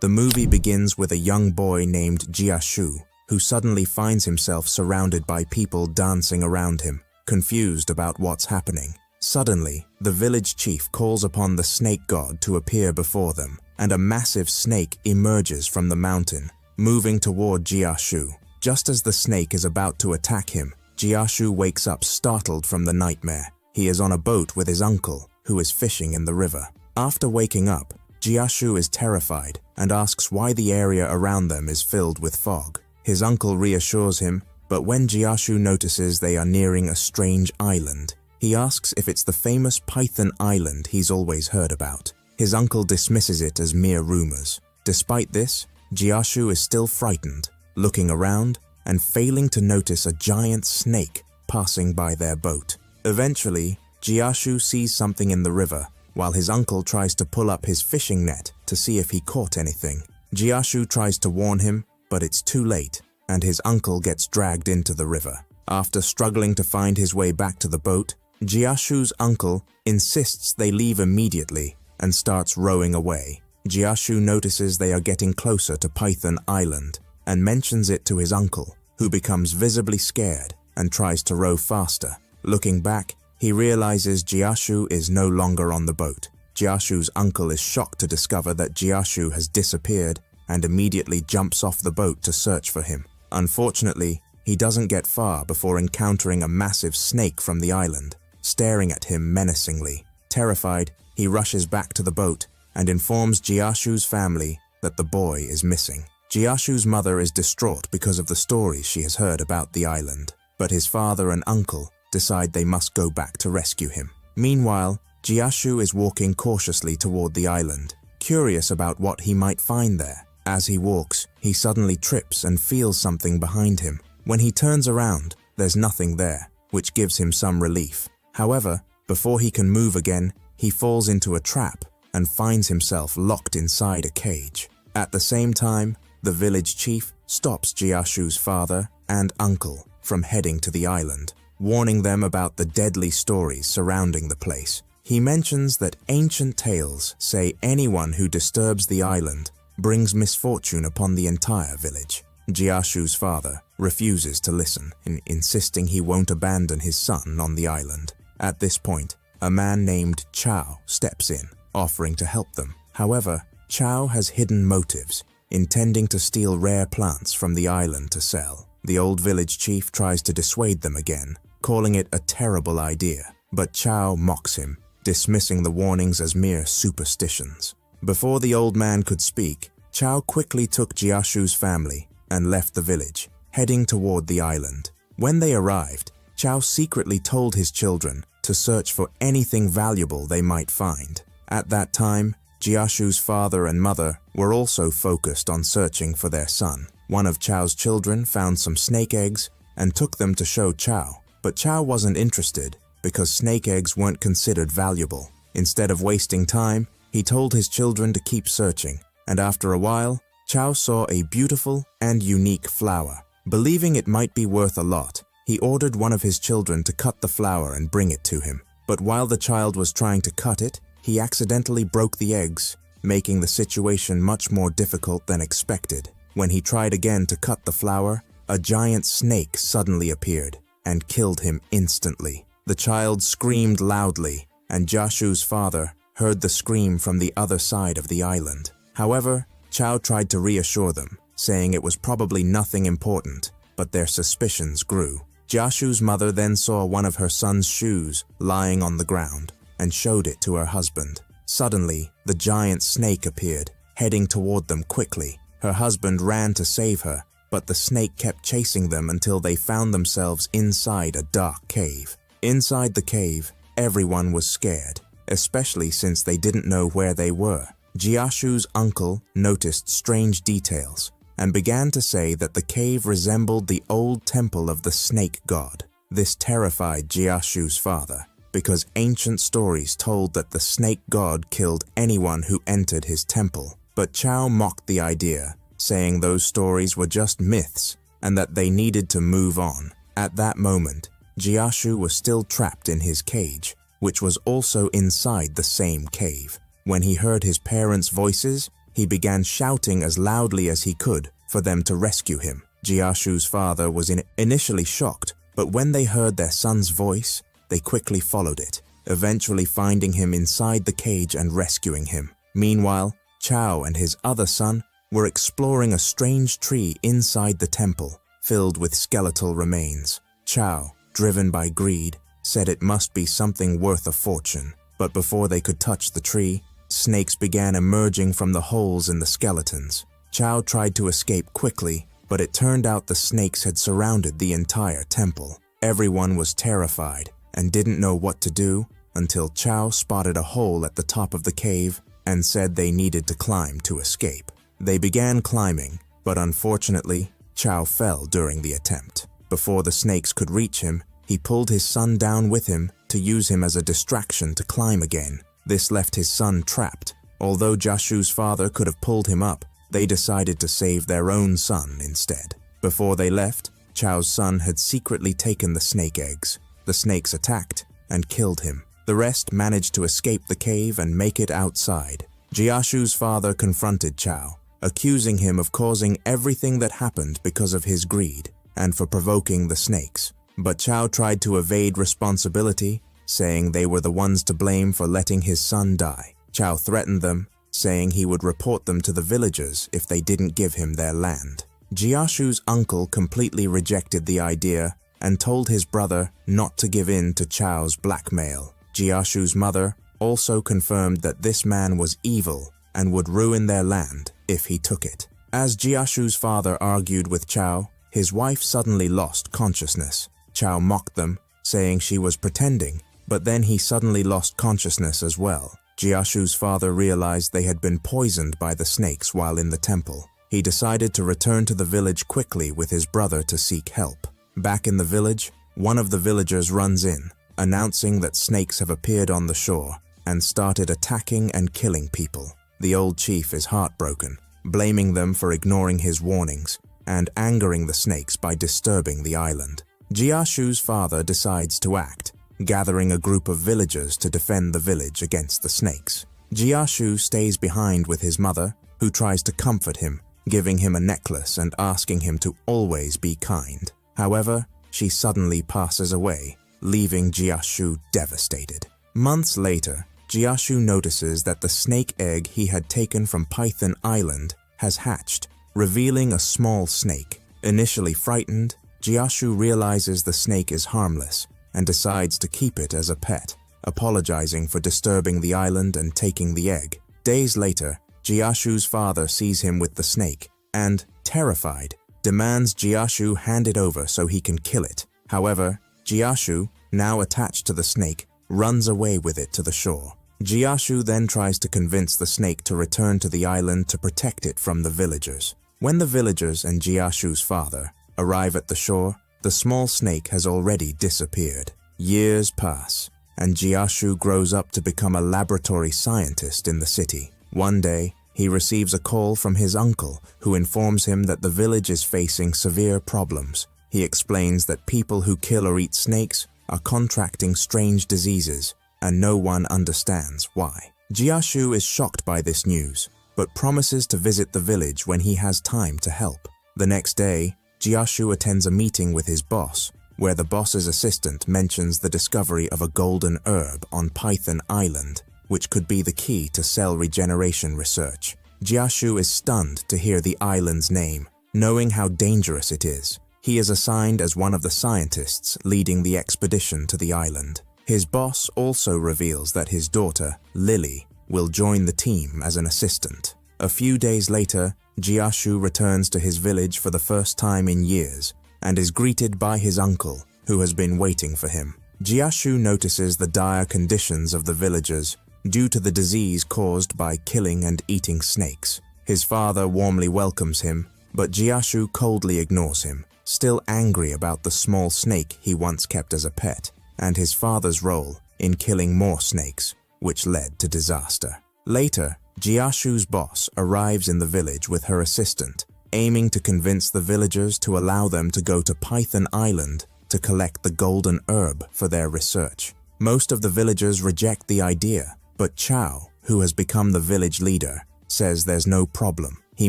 The movie begins with a young boy named Jiashu, who suddenly finds himself surrounded by people dancing around him, confused about what's happening. Suddenly, the village chief calls upon the snake god to appear before them, and a massive snake emerges from the mountain, moving toward Jiashu. Just as the snake is about to attack him, Jiashu wakes up startled from the nightmare. He is on a boat with his uncle, who is fishing in the river. After waking up, Jiashu is terrified and asks why the area around them is filled with fog. His uncle reassures him, but when Jiashu notices they are nearing a strange island, he asks if it's the famous Python Island he's always heard about. His uncle dismisses it as mere rumors. Despite this, Jiashu is still frightened, looking around and failing to notice a giant snake passing by their boat. Eventually, Jiashu sees something in the river, while his uncle tries to pull up his fishing net to see if he caught anything. Jiashu tries to warn him, but it's too late, and his uncle gets dragged into the river. After struggling to find his way back to the boat, Jiashu's uncle insists they leave immediately and starts rowing away. Jiashu notices they are getting closer to Python Island and mentions it to his uncle, who becomes visibly scared and tries to row faster. Looking back, he realizes Jiashu is no longer on the boat. Jiashu's uncle is shocked to discover that Jiashu has disappeared and immediately jumps off the boat to search for him. Unfortunately, he doesn't get far before encountering a massive snake from the island, staring at him menacingly. Terrified, he rushes back to the boat and informs Jiashu's family that the boy is missing. Jiashu's mother is distraught because of the stories she has heard about the island, but his father and uncle decide they must go back to rescue him. Meanwhile, Jiashu is walking cautiously toward the island, curious about what he might find there. As he walks, he suddenly trips and feels something behind him. When he turns around, there's nothing there, which gives him some relief. However, before he can move again, he falls into a trap and finds himself locked inside a cage. At the same time, the village chief stops Jiashu's father and uncle from heading to the island, warning them about the deadly stories surrounding the place. He mentions that ancient tales say anyone who disturbs the island brings misfortune upon the entire village. Jiashu's father refuses to listen, insisting he won't abandon his son on the island. At this point, a man named Chao steps in, offering to help them. However, Chao has hidden motives, intending to steal rare plants from the island to sell. The old village chief tries to dissuade them again, calling it a terrible idea, but Chao mocks him, dismissing the warnings as mere superstitions. Before the old man could speak, Chao quickly took Jiashu's family and left the village, heading toward the island. When they arrived, Chao secretly told his children to search for anything valuable they might find. At that time, Jiashu's father and mother were also focused on searching for their son. One of Chao's children found some snake eggs and took them to show Chao, but Chao wasn't interested because snake eggs weren't considered valuable. Instead of wasting time, he told his children to keep searching, and after a while, Chao saw a beautiful and unique flower. Believing it might be worth a lot, he ordered one of his children to cut the flower and bring it to him. But while the child was trying to cut it, he accidentally broke the eggs, making the situation much more difficult than expected. When he tried again to cut the flower, a giant snake suddenly appeared and killed him instantly. The child screamed loudly, and Jiashu's father heard the scream from the other side of the island. However, Chao tried to reassure them, saying it was probably nothing important, but their suspicions grew. Jiashu's mother then saw one of her son's shoes lying on the ground and showed it to her husband. Suddenly, the giant snake appeared, heading toward them quickly. Her husband ran to save her, but the snake kept chasing them until they found themselves inside a dark cave. Inside the cave, everyone was scared, especially since they didn't know where they were. Jiashu's uncle noticed strange details and began to say that the cave resembled the old temple of the snake god. This terrified Jiashu's father, because ancient stories told that the snake god killed anyone who entered his temple. But Chao mocked the idea, saying those stories were just myths and that they needed to move on. At that moment, Jiashu was still trapped in his cage, which was also inside the same cave. When he heard his parents' voices, He began shouting as loudly as he could for them to rescue him. Jiashu's father was initially shocked, but when they heard their son's voice, they quickly followed it, eventually finding him inside the cage and rescuing him. Meanwhile, Chao and his other son were exploring a strange tree inside the temple, filled with skeletal remains. Chao, driven by greed, said it must be something worth a fortune. But before they could touch the tree, snakes began emerging from the holes in the skeletons. Chao tried to escape quickly, but it turned out the snakes had surrounded the entire temple. Everyone was terrified and didn't know what to do until Chao spotted a hole at the top of the cave and said they needed to climb to escape. They began climbing, but unfortunately, Chao fell during the attempt. Before the snakes could reach him, he pulled his son down with him to use him as a distraction to climb again. This left his son trapped. Although Jiashu's father could have pulled him up, they decided to save their own son instead. Before they left, Chao's son had secretly taken the snake eggs. The snakes attacked and killed him. The rest managed to escape the cave and make it outside. Jiashu's father confronted Chao, accusing him of causing everything that happened because of his greed and for provoking the snakes. But Chao tried to evade responsibility, saying they were the ones to blame for letting his son die. Chao threatened them, saying he would report them to the villagers if they didn't give him their land. Jiashu's uncle completely rejected the idea and told his brother not to give in to Chao's blackmail. Jiashu's mother also confirmed that this man was evil and would ruin their land if he took it. As Jiashu's father argued with Chao, his wife suddenly lost consciousness. Chao mocked them, saying she was pretending, but then he suddenly lost consciousness as well. Jiashu's father realized they had been poisoned by the snakes while in the temple. He decided to return to the village quickly with his brother to seek help. Back in the village, one of the villagers runs in, announcing that snakes have appeared on the shore and started attacking and killing people. The old chief is heartbroken, blaming them for ignoring his warnings and angering the snakes by disturbing the island. Jiashu's father decides to act, gathering a group of villagers to defend the village against the snakes. Jiashu stays behind with his mother, who tries to comfort him, giving him a necklace and asking him to always be kind. However, she suddenly passes away, leaving Jiashu devastated. Months later, Jiashu notices that the snake egg he had taken from Python Island has hatched, revealing a small snake. Initially frightened, Jiashu realizes the snake is harmless and decides to keep it as a pet, apologizing for disturbing the island and taking the egg. Days later, Jiashu's father sees him with the snake and, terrified, demands Jiashu hand it over so he can kill it. However, Jiashu, now attached to the snake, runs away with it to the shore. Jiashu then tries to convince the snake to return to the island to protect it from the villagers. When the villagers and Jiashu's father arrive at the shore, the small snake has already disappeared. Years pass, and Jiashu grows up to become a laboratory scientist in the city. One day, he receives a call from his uncle, who informs him that the village is facing severe problems. He explains that people who kill or eat snakes are contracting strange diseases, and no one understands why. Jiashu is shocked by this news, but promises to visit the village when he has time to help. The next day, Jiashu attends a meeting with his boss, where the boss's assistant mentions the discovery of a golden herb on Python Island, which could be the key to cell regeneration research. Jiashu is stunned to hear the island's name, knowing how dangerous it is. He is assigned as one of the scientists leading the expedition to the island. His boss also reveals that his daughter, Lily, will join the team as an assistant. A few days later, Jiashu returns to his village for the first time in years and is greeted by his uncle, who has been waiting for him. Jiashu notices the dire conditions of the villagers due to the disease caused by killing and eating snakes. His father warmly welcomes him, but Jiashu coldly ignores him, still angry about the small snake he once kept as a pet, and his father's role in killing more snakes, which led to disaster. Later, Jiashu's boss arrives in the village with her assistant, aiming to convince the villagers to allow them to go to Python Island to collect the golden herb for their research. Most of the villagers reject the idea, but Chao, who has become the village leader, says there's no problem. He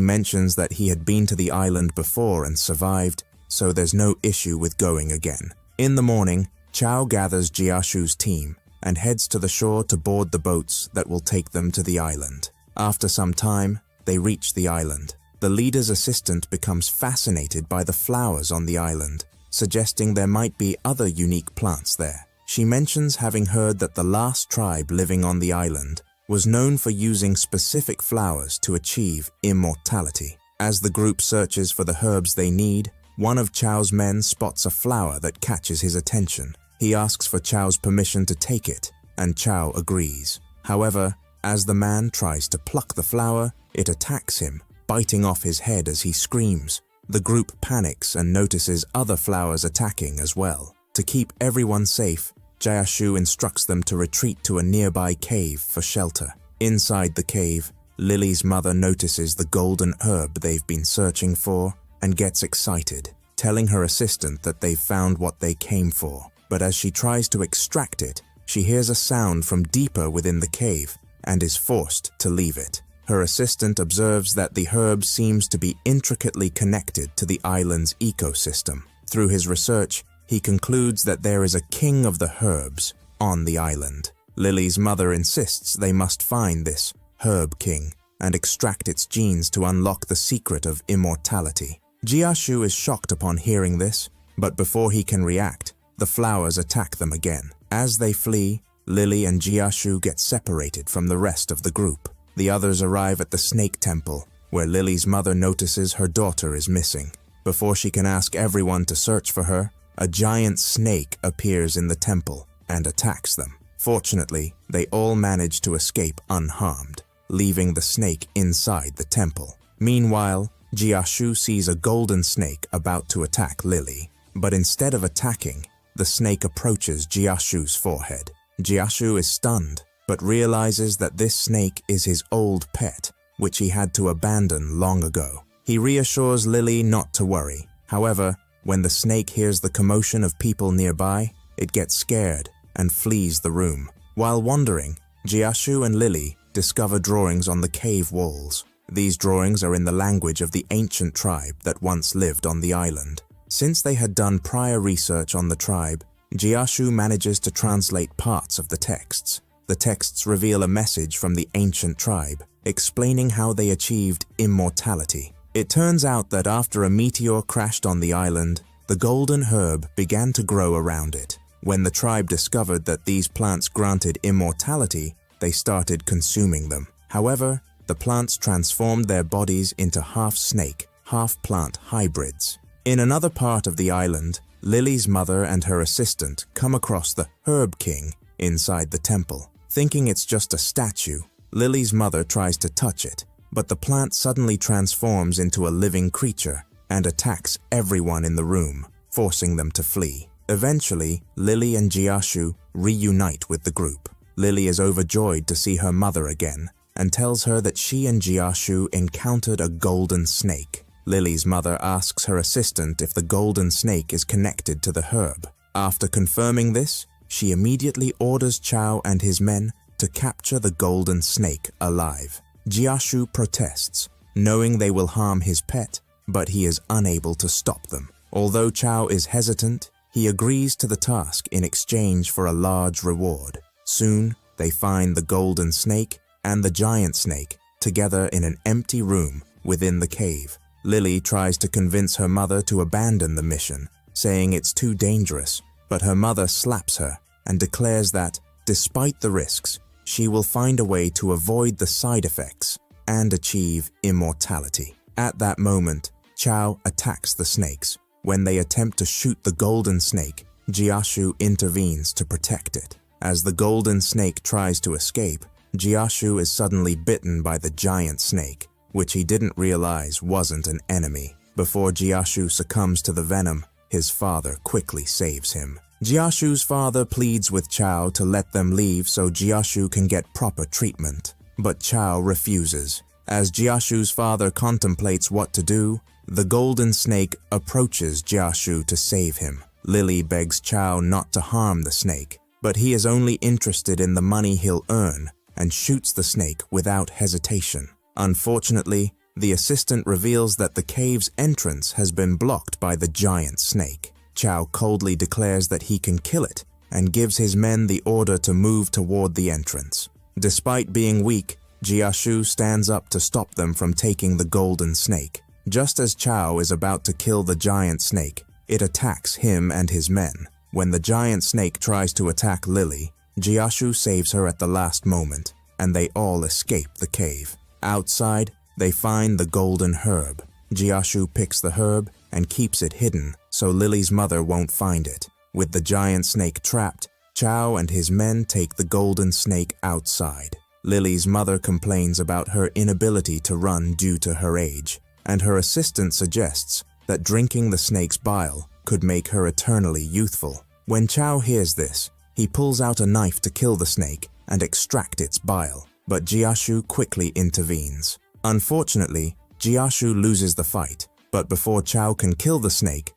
mentions that he had been to the island before and survived, so there's no issue with going again. In the morning, Chow gathers Jiashu's team and heads to the shore to board the boats that will take them to the island. After some time, they reach the island. The leader's assistant becomes fascinated by the flowers on the island, suggesting there might be other unique plants there. She mentions having heard that the last tribe living on the island was known for using specific flowers to achieve immortality. As the group searches for the herbs they need, one of Chow's men spots a flower that catches his attention. He asks for Chow's permission to take it, and Chow agrees. However, as the man tries to pluck the flower, it attacks him, biting off his head as he screams. The group panics and notices other flowers attacking as well. To keep everyone safe, Jiashu instructs them to retreat to a nearby cave for shelter. Inside the cave, Lily's mother notices the golden herb they've been searching for and gets excited, telling her assistant that they've found what they came for. But as she tries to extract it, she hears a sound from deeper within the cave and is forced to leave it. Her assistant observes that the herb seems to be intricately connected to the island's ecosystem. Through his research, he concludes that there is a king of the herbs on the island. Lily's mother insists they must find this herb king and extract its genes to unlock the secret of immortality. Jiashu is shocked upon hearing this, but before he can react, the flowers attack them again. As they flee, Lily and Jiashu get separated from the rest of the group. The others arrive at the snake temple, where Lily's mother notices her daughter is missing. Before she can ask everyone to search for her, a giant snake appears in the temple and attacks them. Fortunately, they all manage to escape unharmed, leaving the snake inside the temple. Meanwhile, Jiashu sees a golden snake about to attack Lily, but instead of attacking, the snake approaches Jiashu's forehead. Jiashu is stunned, but realizes that this snake is his old pet, which he had to abandon long ago. He reassures Lily not to worry. However, when the snake hears the commotion of people nearby, it gets scared and flees the room. While wandering, Jiashu and Lily discover drawings on the cave walls. These drawings are in the language of the ancient tribe that once lived on the island. Since they had done prior research on the tribe, Jiashu manages to translate parts of the texts. The texts reveal a message from the ancient tribe, explaining how they achieved immortality. It turns out that after a meteor crashed on the island, the golden herb began to grow around it. When the tribe discovered that these plants granted immortality, they started consuming them. However, the plants transformed their bodies into half-snake, half-plant hybrids. In another part of the island, Lily's mother and her assistant come across the Herb King inside the temple. Thinking it's just a statue, Lily's mother tries to touch it, but the plant suddenly transforms into a living creature and attacks everyone in the room, forcing them to flee. Eventually, Lily and Jiashu reunite with the group. Lily is overjoyed to see her mother again and tells her that she and Jiashu encountered a golden snake. Lily's mother asks her assistant if the golden snake is connected to the herb. After confirming this, she immediately orders Chow and his men to capture the golden snake alive. Jiashu protests, knowing they will harm his pet, but he is unable to stop them. Although Chow is hesitant, he agrees to the task in exchange for a large reward. Soon, they find the golden snake and the giant snake together in an empty room within the cave. Lily tries to convince her mother to abandon the mission, saying it's too dangerous, but her mother slaps her and declares that, despite the risks, she will find a way to avoid the side effects and achieve immortality. At that moment, Chow attacks the snakes. When they attempt to shoot the golden snake, Jiashu intervenes to protect it. As the golden snake tries to escape, Jiashu is suddenly bitten by the giant snake, which he didn't realize wasn't an enemy. Before Jiashu succumbs to the venom, his father quickly saves him. Jiashu's father pleads with Chow to let them leave so Jiashu can get proper treatment, but Chow refuses. As Jiashu's father contemplates what to do, the golden snake approaches Jiashu to save him. Lily begs Chow not to harm the snake, but he is only interested in the money he'll earn and shoots the snake without hesitation. Unfortunately, the assistant reveals that the cave's entrance has been blocked by the giant snake. Chow coldly declares that he can kill it and gives his men the order to move toward the entrance. Despite being weak, Jiashu stands up to stop them from taking the golden snake. Just as Chow is about to kill the giant snake, it attacks him and his men. When the giant snake tries to attack Lily, Jiashu saves her at the last moment, and they all escape the cave. Outside, they find the golden herb. Jiashu picks the herb and keeps it hidden so Lily's mother won't find it. With the giant snake trapped, Chow and his men take the golden snake outside. Lily's mother complains about her inability to run due to her age, and her assistant suggests that drinking the snake's bile could make her eternally youthful. When Chow hears this, he pulls out a knife to kill the snake and extract its bile, but Jiashu quickly intervenes. Unfortunately, Jiashu loses the fight, but before Chow can kill the snake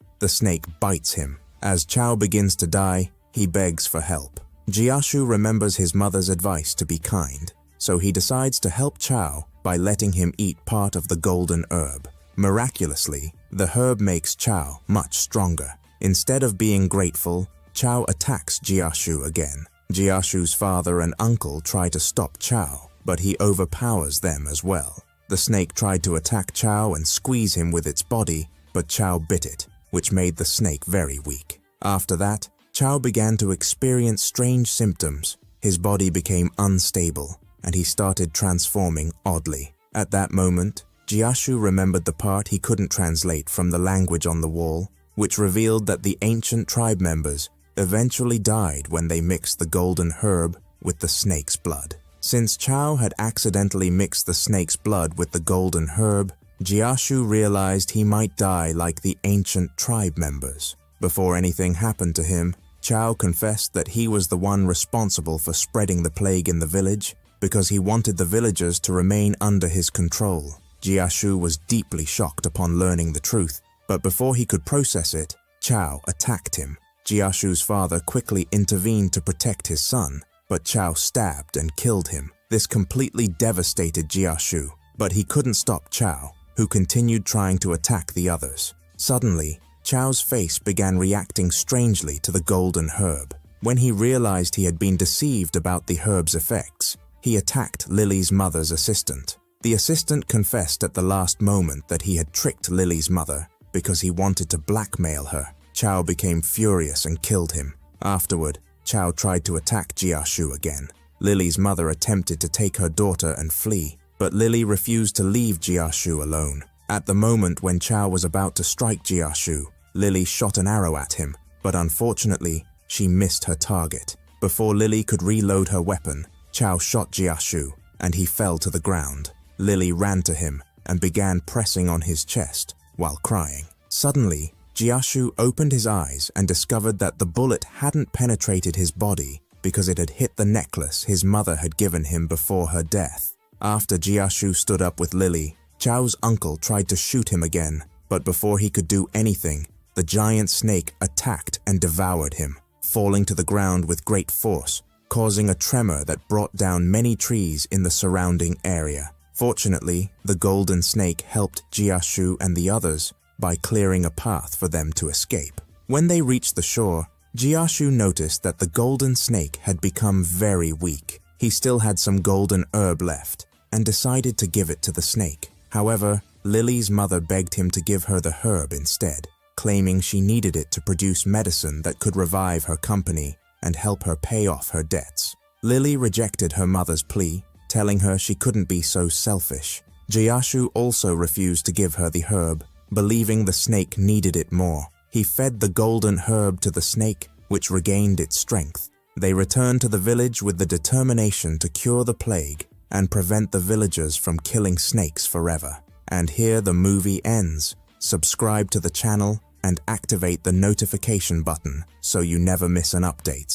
bites him. As Chow begins to die, he begs for help. Jiashu remembers his mother's advice to be kind, so he decides to help Chow by letting him eat part of the golden herb. Miraculously, the herb makes Chow much stronger. Instead of being grateful, Chow attacks Jiashu again. Jiashu's father and uncle try to stop Chow, but he overpowers them as well. The snake tried to attack Chow and squeeze him with its body, but Chow bit it, which made the snake very weak. After that, Chow began to experience strange symptoms. His body became unstable, and he started transforming oddly. At that moment, Jiashu remembered the part he couldn't translate from the language on the wall, which revealed that the ancient tribe members eventually died when they mixed the golden herb with the snake's blood. Since Chow had accidentally mixed the snake's blood with the golden herb, Jiashu realized he might die like the ancient tribe members. Before anything happened to him, Chow confessed that he was the one responsible for spreading the plague in the village because he wanted the villagers to remain under his control. Jiashu was deeply shocked upon learning the truth, but before he could process it, Chow attacked him. Jiashu's father quickly intervened to protect his son, but Chow stabbed and killed him. This completely devastated Jiashu, but he couldn't stop Chow, who continued trying to attack the others. Suddenly, Chow's face began reacting strangely to the golden herb. When he realized he had been deceived about the herb's effects, he attacked Lily's mother's assistant. The assistant confessed at the last moment that he had tricked Lily's mother because he wanted to blackmail her. Chow became furious and killed him. Afterward, Chow tried to attack Jiashu again. Lily's mother attempted to take her daughter and flee, but Lily refused to leave Jiashu alone. At the moment when Chow was about to strike Jiashu, Lily shot an arrow at him, but unfortunately, she missed her target. Before Lily could reload her weapon, Chow shot Jiashu, and he fell to the ground. Lily ran to him and began pressing on his chest while crying. Suddenly, Jiashu opened his eyes and discovered that the bullet hadn't penetrated his body because it had hit the necklace his mother had given him before her death. After Jiashu stood up with Lily, Chow's uncle tried to shoot him again, but before he could do anything, the giant snake attacked and devoured him, falling to the ground with great force, causing a tremor that brought down many trees in the surrounding area. Fortunately, the golden snake helped Jiashu and the others by clearing a path for them to escape. When they reached the shore, Jiashu noticed that the golden snake had become very weak. He still had some golden herb left and decided to give it to the snake. However, Lily's mother begged him to give her the herb instead, claiming she needed it to produce medicine that could revive her company and help her pay off her debts. Lily rejected her mother's plea, telling her she couldn't be so selfish. Jiashu also refused to give her the herb, believing the snake needed it more. He fed the golden herb to the snake, which regained its strength. They returned to the village with the determination to cure the plague and prevent the villagers from killing snakes forever. And here the movie ends. Subscribe to the channel and activate the notification button so you never miss an update.